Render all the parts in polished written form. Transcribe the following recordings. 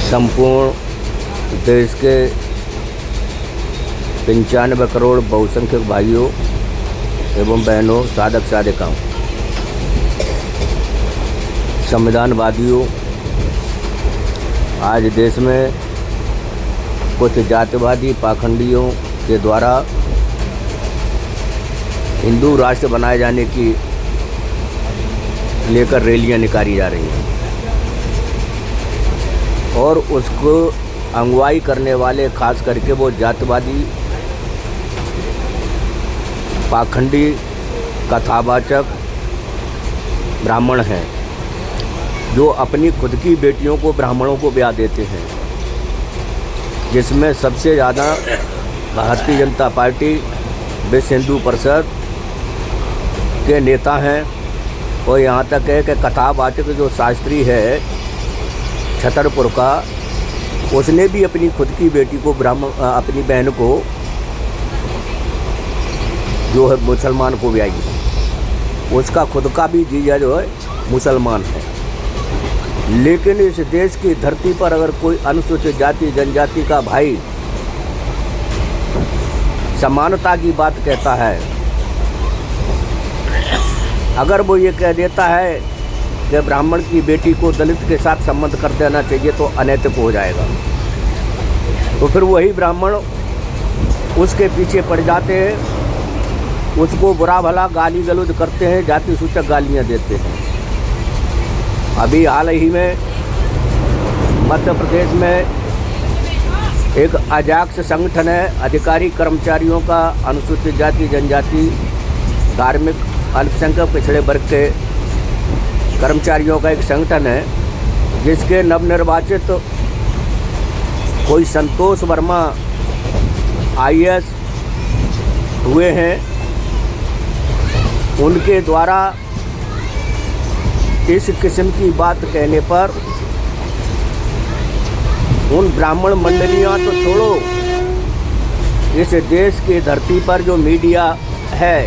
संपूर्ण देश के 95 करोड़ बहुसंख्यक भाइयों एवं बहनों, साधक साधिकाओं, संविधानवादियों, आज देश में कुछ जातिवादी पाखंडियों के द्वारा हिंदू राष्ट्र बनाए जाने की लेकर रैलियां निकाली जा रही हैं और उसको अगुवाई करने वाले खास करके वो जातिवादी पाखंडी कथावाचक ब्राह्मण हैं जो अपनी खुद की बेटियों को ब्राह्मणों को ब्याह देते हैं, जिसमें सबसे ज़्यादा भारतीय जनता पार्टी विश्व हिंदू परिषद के नेता हैं। और यहाँ तक है कि कथावाचक जो शास्त्री है छतरपुर का, उसने भी अपनी खुद की बेटी को अपनी बहन को जो है मुसलमान को ब्याही। उसका खुद का भी जीजा जो है मुसलमान है। लेकिन इस देश की धरती पर अगर कोई अनुसूचित जाति जनजाति का भाई समानता की बात कहता है, अगर वो ये कह देता है कि ब्राह्मण की बेटी को दलित के साथ संबंध कर देना चाहिए तो अनैतिक हो जाएगा, तो फिर वही ब्राह्मण उसके पीछे पड़ जाते हैं, उसको बुरा भला गाली गलौज करते हैं, जाति सूचक गालियां देते हैं। अभी हाल ही में मध्य प्रदेश में एक अजाक्स संगठन है, अधिकारी कर्मचारियों का, अनुसूचित जाति जनजाति धार्मिक अल्पसंख्यक पिछड़े वर्ग के कर्मचारियों का एक संगठन है, जिसके नवनिर्वाचित कोई संतोष वर्मा IAS हुए हैं। उनके द्वारा इस किस्म की बात कहने पर उन ब्राह्मण मंडलियां तो छोड़ो, इस देश की धरती पर जो मीडिया है,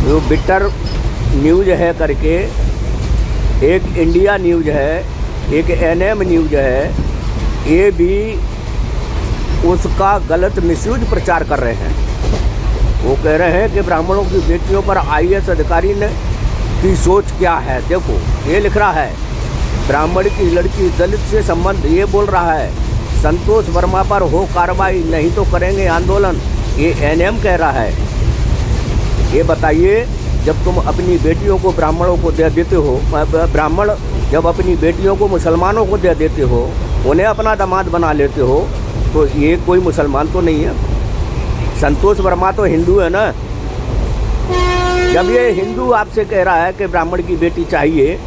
जो बिटर न्यूज़ है करके, एक इंडिया न्यूज़ है, एक NM न्यूज़ है, ये भी उसका गलत मिसयूज प्रचार कर रहे हैं। वो कह रहे हैं कि ब्राह्मणों की बेटियों पर IAS अधिकारी ने की सोच क्या है। देखो ये लिख रहा है, ब्राह्मण की लड़की दलित से संबंध, ये बोल रहा है संतोष वर्मा पर हो कार्रवाई, नहीं तो करेंगे आंदोलन, ये NM कह रहा है। ये बताइए, जब तुम अपनी बेटियों को ब्राह्मणों को दे देते हो, ब्राह्मण जब अपनी बेटियों को मुसलमानों को दे देते हो, उन्हें अपना दामाद बना लेते हो, तो ये कोई मुसलमान तो नहीं है। संतोष वर्मा तो हिंदू है ना। जब ये हिंदू आपसे कह रहा है कि ब्राह्मण की बेटी चाहिए,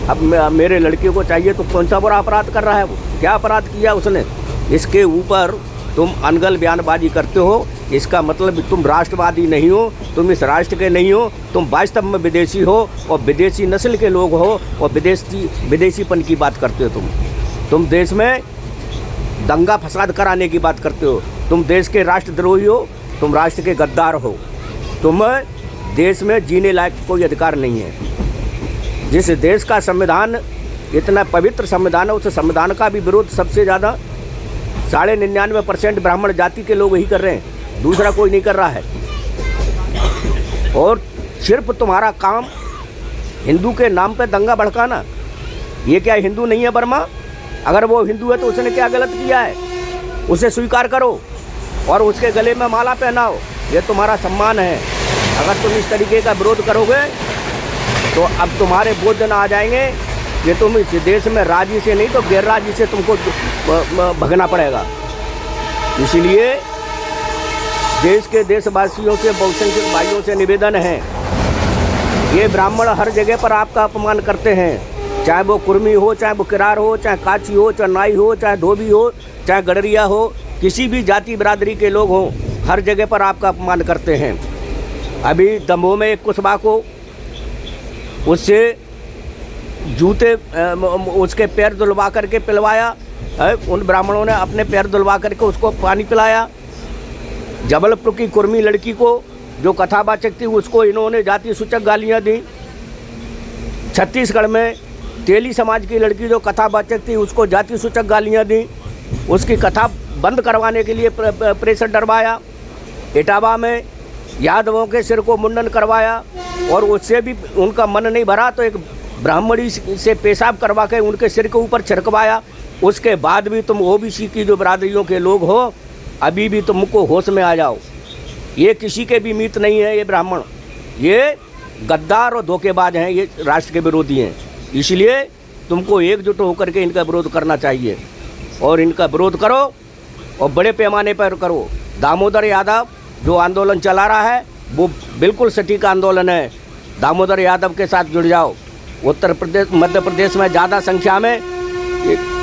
अब मेरे लड़के को चाहिए, तो कौन सा बड़ा अपराध कर रहा है वो? क्या अपराध किया उसने? इसके ऊपर तुम अनगल बयानबाजी करते हो, इसका मतलब तुम राष्ट्रवादी नहीं हो, तुम इस राष्ट्र के नहीं हो, तुम वास्तव में विदेशी हो और विदेशी नस्ल के लोग हो और विदेशीपन की बात करते हो। तुम देश में दंगा फसाद कराने की बात करते हो, तुम देश के राष्ट्रद्रोही हो, तुम राष्ट्र के गद्दार हो, तुम्हें देश में जीने लायक कोई अधिकार नहीं है। जिस देश का संविधान इतना पवित्र संविधान है, उस संविधान का भी विरोध सबसे ज़्यादा 99.99% ब्राह्मण जाति के लोग ही कर रहे हैं, दूसरा कोई नहीं कर रहा है। और सिर्फ तुम्हारा काम हिंदू के नाम पे दंगा भड़काना। ये क्या हिंदू नहीं है वर्मा? अगर वो हिंदू है तो उसने क्या गलत किया है, उसे स्वीकार करो और उसके गले में माला पहनाओ, ये तुम्हारा सम्मान है। अगर तुम इस तरीके का विरोध करोगे तो अब तुम्हारे वो दिन आ जाएंगे कि तुम इस देश में राजी से नहीं तो गैर राजी से तुमको भगना पड़ेगा। इसलिए देश के देशवासियों से, बहुसंख्यक भाइयों से निवेदन है, ये ब्राह्मण हर जगह पर आपका अपमान करते हैं, चाहे वो कुर्मी हो, चाहे वो किरार हो, चाहे काची हो, चाहे नाई हो, चाहे धोबी हो, चाहे गडरिया हो, किसी भी जाति बिरादरी के लोग हों, हर जगह पर आपका अपमान करते हैं। अभी दमोह में एक कुशबा को उससे जूते उसके पैर धुलवा करके पिलवाया, उन ब्राह्मणों ने अपने पैर धुलवा करके उसको पानी पिलाया। जबलपुर की कुर्मी लड़की को जो कथावाचक थी उसको इन्होंने जाति सूचक गालियां दी। छत्तीसगढ़ में तेली समाज की लड़की जो कथावाचक थी उसको जाति सूचक गालियाँ दी, उसकी कथा बंद करवाने के लिए प्रेशर डरवाया। इटावा में यादवों के सिर को मुंडन करवाया और उससे भी उनका मन नहीं भरा तो एक ब्राह्मणी से पेशाब करवा के उनके सिर के ऊपर छिड़कवाया। उसके बाद भी तुम ओबीसी की जो बरादरियों के लोग हो, अभी भी तुमको होश में आ जाओ। ये किसी के भी मीत नहीं है, ये ब्राह्मण, ये गद्दार और धोखेबाज हैं, ये राष्ट्र के विरोधी हैं। इसलिए तुमको एकजुट होकर के इनका विरोध करना चाहिए और इनका विरोध करो और बड़े पैमाने पर करो। दामोदर यादव जो आंदोलन चला रहा है वो बिल्कुल सटीक आंदोलन है। दामोदर यादव के साथ जुड़ जाओ। उत्तर प्रदेश, मध्य प्रदेश में ज़्यादा संख्या में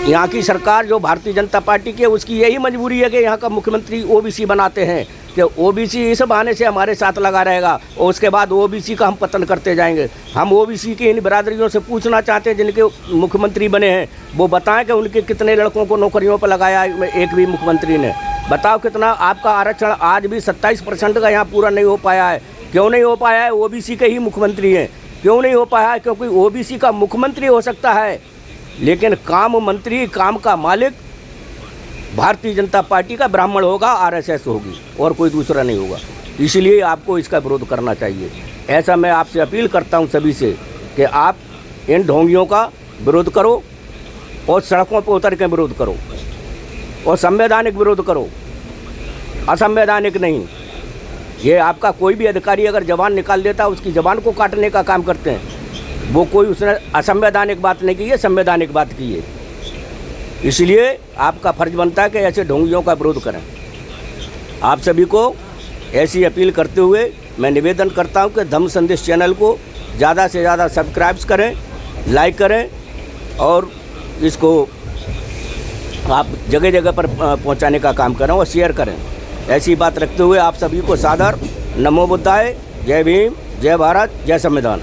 यहाँ की सरकार जो भारतीय जनता पार्टी की है उसकी यही मजबूरी है कि यहाँ का मुख्यमंत्री ओबीसी बनाते हैं कि ओबीसी इस बहाने से हमारे साथ लगा रहेगा और उसके बाद ओबीसी का हम पतन करते जाएंगे। हम ओबीसी की इन बरादरियों से पूछना चाहते हैं जिनके मुख्यमंत्री बने हैं, वो बताएं कि उनके कितने लड़कों को नौकरियों पर लगाया एक भी मुख्यमंत्री ने। बताओ कितना आपका आरक्षण आज भी 27% का यहाँ पूरा नहीं हो पाया है। क्यों नहीं हो पाया है? ओबीसी के ही मुख्यमंत्री हैं। क्यों नहीं हो पाया है? क्योंकि ओबीसी का मुख्यमंत्री हो सकता है लेकिन काम मंत्री, काम का मालिक भारतीय जनता पार्टी का ब्राह्मण होगा, आरएसएस होगी और कोई दूसरा नहीं होगा। इसलिए आपको इसका विरोध करना चाहिए। ऐसा मैं आपसे अपील करता हूं सभी से कि आप इन ढोंगियों का विरोध करो और सड़कों पर उतर के विरोध करो और संवैधानिक विरोध करो, असंवैधानिक नहीं। ये आपका कोई भी अधिकारी अगर जबान निकाल देता है उसकी जबान को काटने का काम करते हैं। वो कोई उसने असंवैधानिक बात नहीं की है, संवैधानिक बात की है। इसलिए आपका फर्ज बनता है कि ऐसे ढोंगियों का विरोध करें। आप सभी को ऐसी अपील करते हुए मैं निवेदन करता हूं कि धम्म संदेश चैनल को ज़्यादा से ज़्यादा सब्सक्राइब करें, लाइक करें और इसको आप जगह जगह पर पहुंचाने का काम करें और शेयर करें। ऐसी बात रखते हुए आप सभी को सादर नमो बुद्धाय, जय भीम, जय भारत, जय संविधान।